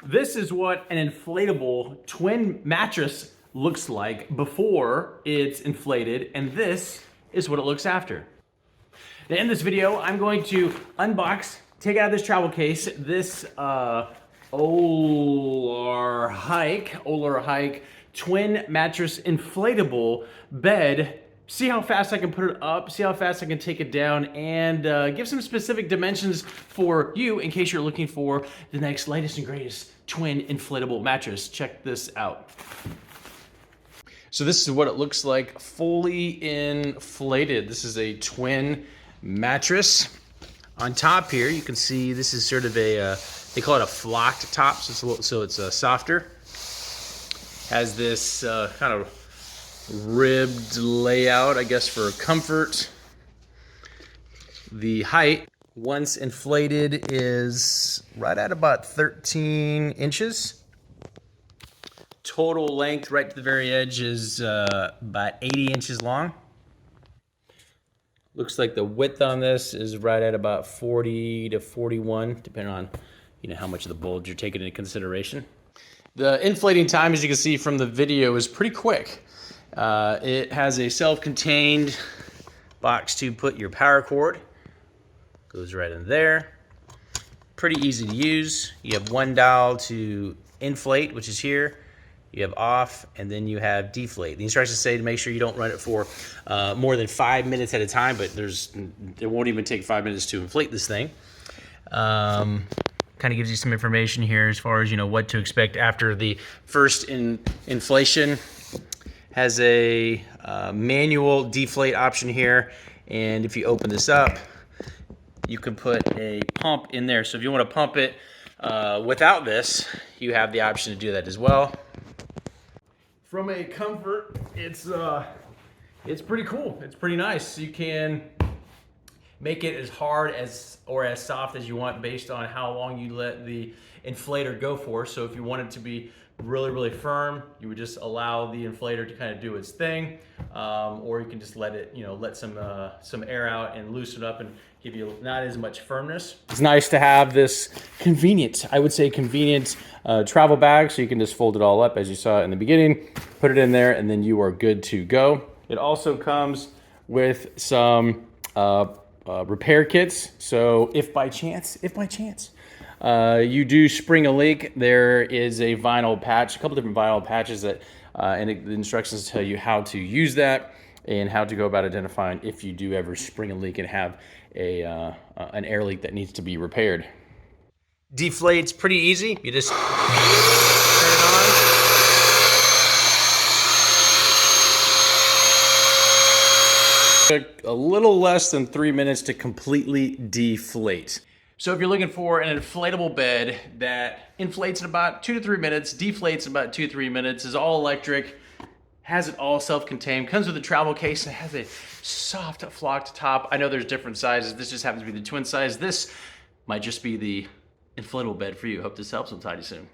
This is what an inflatable twin mattress looks like before it's inflated, and this is what it looks after. To end this video, I'm going to unbox, take out this travel case, this Olar Hike twin mattress inflatable bed. See how fast I can put it up, see how fast I can take it down, and give some specific dimensions for you in case you're looking for the next latest and greatest twin inflatable mattress. Check this out. So this is what it looks like fully inflated. This is a twin mattress. On top here, you can see this is sort of a, they call it a flocked top, so it's softer. Has this kind of ribbed layout, I guess, for comfort. The height, once inflated, is right at about 13 inches. Total length, right to the very edge, is about 80 inches long. Looks like the width on this is right at about 40 to 41, depending on how much of the bulge you're taking into consideration. The inflating time, as you can see from the video, is pretty quick. It has a self-contained box to put your power cord. Goes right in there. Pretty easy to use. You have one dial to inflate, which is here. You have off, and then you have deflate. The instructions say to make sure you don't run it for more than 5 minutes at a time, but it won't even take 5 minutes to inflate this thing. Kind of gives you some information here as far as what to expect after the first inflation. Has a manual deflate option here, and if you open this up, you can put a pump in there. So if you want to pump it without this, you have the option to do that as well. From a comfort, it's pretty cool. It's pretty nice. You can make it as hard or as soft as you want based on how long you let the inflator go for. So if you want it to be really, really firm, you would just allow the inflator to kind of do its thing, or you can just let it, let some air out and loosen up and give you not as much firmness. It's nice to have this convenient, I would say convenient travel bag, so you can just fold it all up as you saw in the beginning, put it in there, and then you are good to go. It also comes with some repair kits, so if by chance you do spring a leak, there is a vinyl patch, a couple different vinyl patches that, and the instructions tell you how to use that and how to go about identifying if you do ever spring a leak and have an air leak that needs to be repaired. Deflate's pretty easy. You just turn it on. Took a little less than 3 minutes to completely deflate. So if you're looking for an inflatable bed that inflates in about 2 to 3 minutes, deflates in about 2 to 3 minutes, is all electric, has it all self-contained, comes with a travel case, and has a soft flocked top. I know there's different sizes. This just happens to be the twin size. This might just be the inflatable bed for you. Hope this helps. I'll talk to you soon.